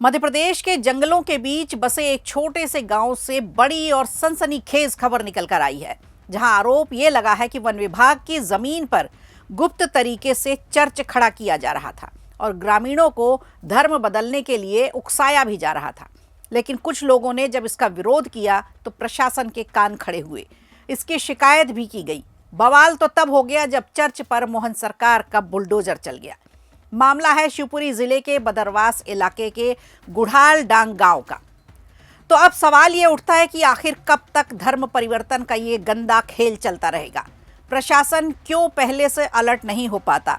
मध्य प्रदेश के जंगलों के बीच बसे एक छोटे से गांव से बड़ी और सनसनीखेज खबर निकल कर आई है, जहां आरोप ये लगा है कि वन विभाग की जमीन पर गुप्त तरीके से चर्च खड़ा किया जा रहा था और ग्रामीणों को धर्म बदलने के लिए उकसाया भी जा रहा था। लेकिन कुछ लोगों ने जब इसका विरोध किया तो प्रशासन के कान खड़े हुए। इसकी शिकायत भी की गई। बवाल तो तब हो गया जब चर्च पर मोहन सरकार का बुलडोजर चल गया। मामला है शिवपुरी जिले के बदरवास इलाके के गुढ़ाल डांग गांव का। तो अब सवाल ये उठता है कि आखिर कब तक धर्म परिवर्तन का ये गंदा खेल चलता रहेगा? प्रशासन क्यों पहले से अलर्ट नहीं हो पाता?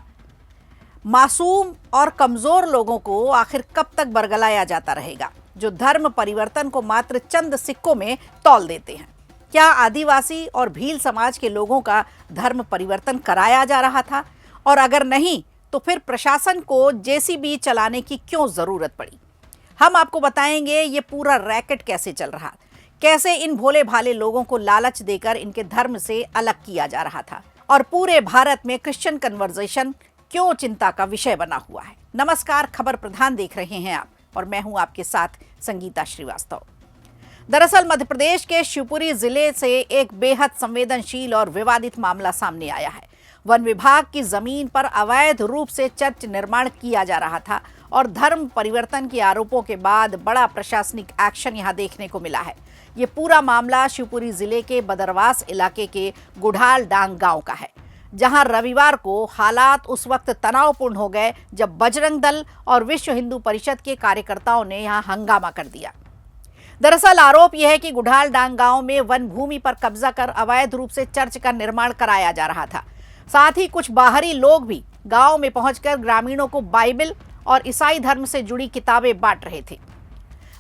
मासूम और कमजोर लोगों को आखिर कब तक बरगलाया जाता रहेगा, जो धर्म परिवर्तन को मात्र चंद सिक्कों में तौल देते हैं? क्या आदिवासी और भील समाज के लोगों का धर्म परिवर्तन कराया जा रहा था? और अगर नहीं तो फिर प्रशासन को जेसीबी चलाने की क्यों जरूरत पड़ी? हम आपको बताएंगे ये पूरा रैकेट कैसे चल रहा, कैसे इन भोले भाले लोगों को लालच देकर इनके धर्म से अलग किया जा रहा था, और पूरे भारत में क्रिश्चियन कन्वर्सेशन क्यों चिंता का विषय बना हुआ है। नमस्कार, खबर प्रधान देख रहे हैं आप और मैं हूं आपके साथ संगीता श्रीवास्तव। दरअसल मध्य प्रदेश के शिवपुरी जिले से एक बेहद संवेदनशील और विवादित मामला सामने आया है। वन विभाग की जमीन पर अवैध रूप से चर्च निर्माण किया जा रहा था और धर्म परिवर्तन के आरोपों के बाद बड़ा प्रशासनिक एक्शन यहां देखने को मिला है। ये पूरा मामला शिवपुरी जिले के बदरवास इलाके के गुढ़ाल डांग गांव का है, जहां रविवार को हालात उस वक्त तनावपूर्ण हो गए जब बजरंग दल और विश्व हिंदू परिषद के कार्यकर्ताओं ने यहां हंगामा कर दिया। दरअसल आरोप यह है कि गुढ़ाल डांग गांव में वन भूमि पर कब्जा कर अवैध रूप से चर्च का निर्माण कराया जा रहा था। साथ ही कुछ बाहरी लोग भी गांव में पहुंचकर ग्रामीणों को बाइबल और ईसाई धर्म से जुड़ी किताबें बांट रहे थे।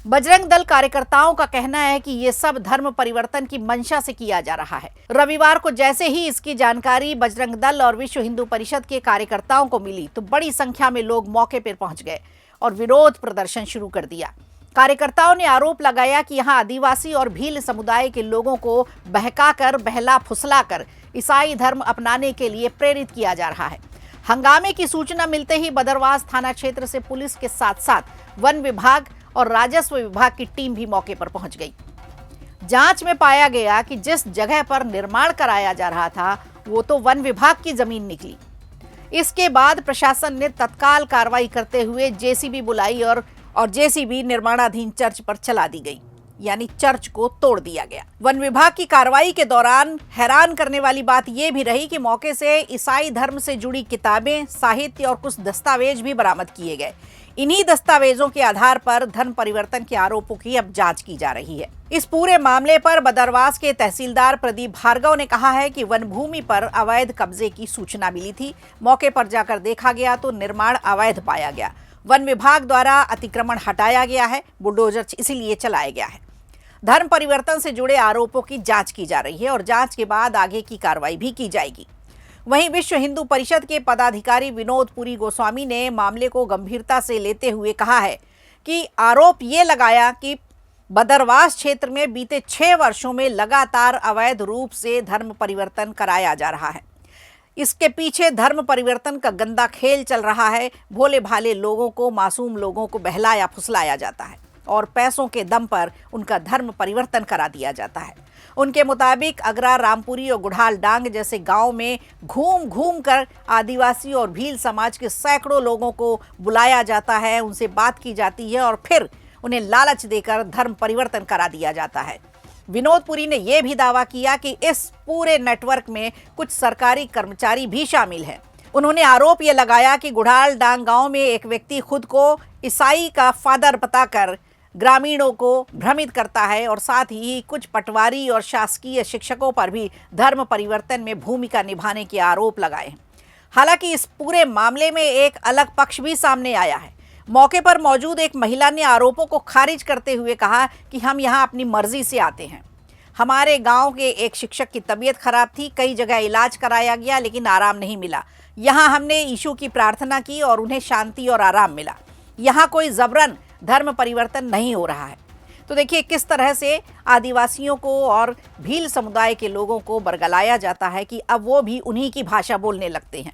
बजरंग दल कार्यकर्ताओं का कहना है कि यह सब धर्म परिवर्तन की मंशा से किया जा रहा है। रविवार को जैसे ही इसकी जानकारी बजरंग दल और विश्व हिंदू परिषद के कार्यकर्ताओं को मिली तो बड़ी संख्या में लोग मौके पर पहुंच गए और विरोध प्रदर्शन शुरू कर दिया। कार्यकर्ताओं ने आरोप लगाया कि यहां आदिवासी और भील समुदाय के लोगों को बहकाकर, बहला फुसलाकर ईसाई धर्म अपनाने के लिए प्रेरित किया जा रहा है। हंगामे की सूचना मिलते ही बदरवास थाना क्षेत्र से पुलिस के साथ साथ वन विभाग और राजस्व विभाग की टीम भी मौके पर पहुंच गई। जांच में पाया गया कि जिस जगह पर निर्माण कराया जा रहा था वो तो वन विभाग की जमीन निकली। इसके बाद प्रशासन ने तत्काल कार्रवाई करते हुए जेसीबी बुलाई और जेसीबी निर्माणाधीन चर्च पर चला दी गई, यानी चर्च को तोड़ दिया गया। वन विभाग की कार्रवाई के दौरान हैरान करने वाली बात यह भी रही कि मौके से ईसाई धर्म से जुड़ी किताबें, साहित्य और कुछ दस्तावेज भी बरामद किए गए। इन्हीं दस्तावेजों के आधार पर धर्म परिवर्तन के आरोपों की अब जांच की जा रही है। इस पूरे मामले पर बदरवास के तहसीलदार प्रदीप भार्गव ने कहा है कि वन भूमि पर अवैध कब्जे की सूचना मिली थी। मौके पर जाकर देखा गया तो निर्माण अवैध पाया गया। वन विभाग द्वारा अतिक्रमण हटाया गया है, बुलडोजर इसीलिए चलाया गया है। धर्म परिवर्तन से जुड़े आरोपों की जांच की जा रही है और जांच के बाद आगे की कार्रवाई भी की जाएगी। वहीं विश्व हिंदू परिषद के पदाधिकारी विनोद पुरी गोस्वामी ने मामले को गंभीरता से लेते हुए कहा है कि आरोप ये लगाया कि बदरवास क्षेत्र में बीते 6 वर्षों में लगातार अवैध रूप से धर्म परिवर्तन कराया जा रहा है। इसके पीछे धर्म परिवर्तन का गंदा खेल चल रहा है। भोले भाले लोगों को, मासूम लोगों को बहलाया फुसलाया जाता है और पैसों के दम पर उनका धर्म परिवर्तन करा दिया जाता है। उनके मुताबिक अगरा, रामपुरी और गुढ़ाल डांग जैसे गांव में घूम घूम कर आदिवासी और भील समाज के सैकड़ों लोगों को बुलाया जाता है, उनसे बात की जाती है और फिर उन्हें लालच देकर धर्म परिवर्तन करा दिया जाता है। विनोद पुरी ने यह भी दावा किया कि इस पूरे नेटवर्क में कुछ सरकारी कर्मचारी भी शामिल हैं। उन्होंने आरोप यह लगाया कि गुढ़ाल डांग गांव में एक व्यक्ति खुद को ईसाई का फादर बताकर ग्रामीणों को भ्रमित करता है और साथ ही कुछ पटवारी और शासकीय शिक्षकों पर भी धर्म परिवर्तन में भूमिका निभाने के आरोप लगाए हैं। हालांकि इस पूरे मामले में एक अलग पक्ष भी सामने आया है। मौके पर मौजूद एक महिला ने आरोपों को खारिज करते हुए कहा कि हम यहाँ अपनी मर्जी से आते हैं। हमारे गांव के एक शिक्षक की तबीयत खराब थी, कई जगह इलाज कराया गया लेकिन आराम नहीं मिला। यहाँ हमने यीशु की प्रार्थना की और उन्हें शांति और आराम मिला। यहाँ कोई जबरन धर्म परिवर्तन नहीं हो रहा है। तो देखिए किस तरह से आदिवासियों को और भील समुदाय के लोगों को बरगलाया जाता है कि अब वो भी उन्हीं की भाषा बोलने लगते हैं।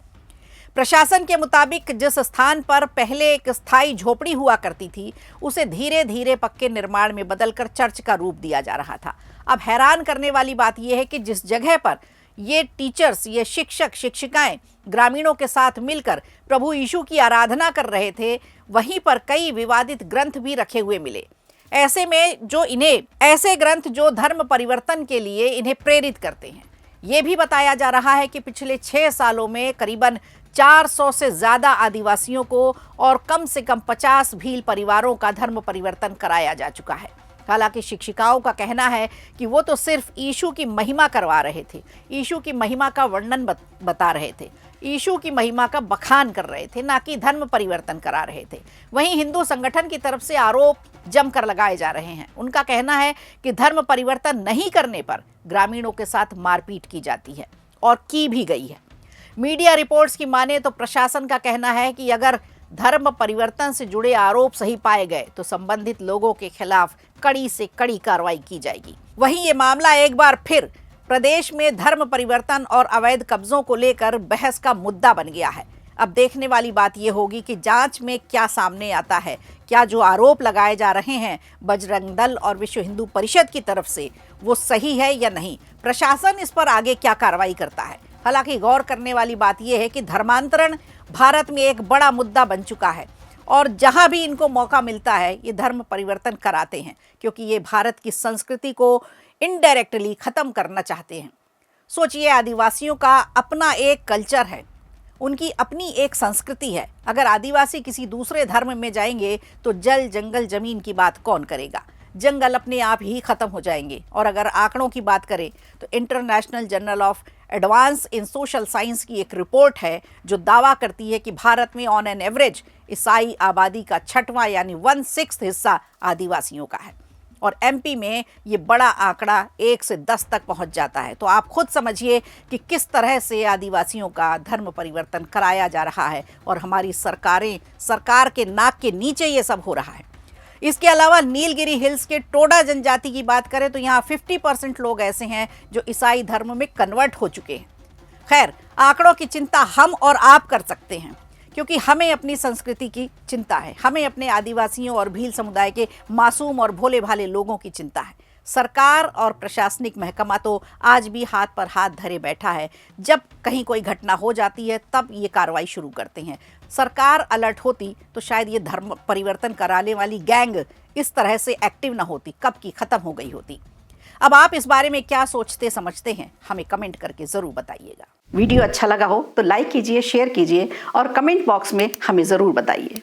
प्रशासन के मुताबिक जिस स्थान पर पहले एक स्थायी झोपड़ी हुआ करती थी, उसे धीरे धीरे पक्के निर्माण में बदलकर चर्च का रूप दिया जा रहा था। अब हैरान करने वाली बात यह है कि जिस जगह पर ये टीचर्स, ये शिक्षक शिक्षिकाएं ग्रामीणों के साथ मिलकर प्रभु यीशु की आराधना कर रहे थे, वहीं पर कई विवादित ग्रंथ भी रखे हुए मिले। ऐसे ग्रंथ जो धर्म परिवर्तन के लिए इन्हें प्रेरित करते हैं। ये भी बताया जा रहा है कि पिछले 6 सालों में करीबन 400 से ज़्यादा आदिवासियों को और कम से कम 50 भील परिवारों का धर्म परिवर्तन कराया जा चुका है। हालांकि शिक्षिकाओं का कहना है कि वो तो सिर्फ यीशु की महिमा करवा रहे थे, यीशु की महिमा का वर्णन बता रहे थे, यीशु की महिमा का बखान कर रहे थे, ना कि धर्म परिवर्तन करा रहे थे। वहीं हिंदू संगठन की तरफ से आरोप जमकर लगाए जा रहे हैं। उनका कहना है कि धर्म परिवर्तन नहीं करने पर ग्रामीणों के साथ मारपीट की जाती है और की भी गई है। मीडिया रिपोर्ट्स की माने तो प्रशासन का कहना है कि अगर धर्म परिवर्तन से जुड़े आरोप सही पाए गए तो संबंधित लोगों के खिलाफ कड़ी से कड़ी कार्रवाई की जाएगी। वहीं ये मामला एक बार फिर प्रदेश में धर्म परिवर्तन और अवैध कब्जों को लेकर बहस का मुद्दा बन गया है। अब देखने वाली बात यह होगी कि जांच में क्या सामने आता है। क्या जो आरोप लगाए जा रहे हैं बजरंग दल और विश्व हिंदू परिषद की तरफ से वो सही है या नहीं? प्रशासन इस पर आगे क्या कार्रवाई करता है? हालांकि गौर करने वाली बात यह है कि धर्मांतरण भारत में एक बड़ा मुद्दा बन चुका है और जहां भी इनको मौका मिलता है ये धर्म परिवर्तन कराते हैं, क्योंकि ये भारत की संस्कृति को इनडायरेक्टली खत्म करना चाहते हैं। सोचिए, आदिवासियों का अपना एक कल्चर है, उनकी अपनी एक संस्कृति है। अगर आदिवासी किसी दूसरे धर्म में जाएंगे तो जल जंगल जमीन की बात कौन करेगा? जंगल अपने आप ही खत्म हो जाएंगे। और अगर आंकड़ों की बात करें तो international journal of advance in social science की एक रिपोर्ट है जो दावा करती है कि भारत में ऑन एन एवरेज ईसाई आबादी का 6वां यानी 1/6 हिस्सा आदिवासियों का है और एमपी में ये बड़ा आंकड़ा 1 से 10 तक पहुंच जाता है। तो आप खुद समझिए कि किस तरह से आदिवासियों का धर्म परिवर्तन कराया जा रहा है और हमारी सरकार के नाक के नीचे ये सब हो रहा है। इसके अलावा नीलगिरी हिल्स के टोडा जनजाति की बात करें तो यहाँ 50% लोग ऐसे हैं जो ईसाई धर्म में कन्वर्ट हो चुके हैं। खैर, आंकड़ों की चिंता हम और आप कर सकते हैं क्योंकि हमें अपनी संस्कृति की चिंता है, हमें अपने आदिवासियों और भील समुदाय के मासूम और भोले भाले लोगों की चिंता है। सरकार और प्रशासनिक महकमा तो आज भी हाथ पर हाथ धरे बैठा है। जब कहीं कोई घटना हो जाती है तब ये कार्रवाई शुरू करते हैं। सरकार अलर्ट होती तो शायद ये धर्म परिवर्तन कराने वाली गैंग इस तरह से एक्टिव ना होती, कब की खत्म हो गई होती। अब आप इस बारे में क्या सोचते समझते हैं, हमें कमेंट करके ज़रूर बताइएगा। वीडियो अच्छा लगा हो तो लाइक कीजिए, शेयर कीजिए और कमेंट बॉक्स में हमें ज़रूर बताइए।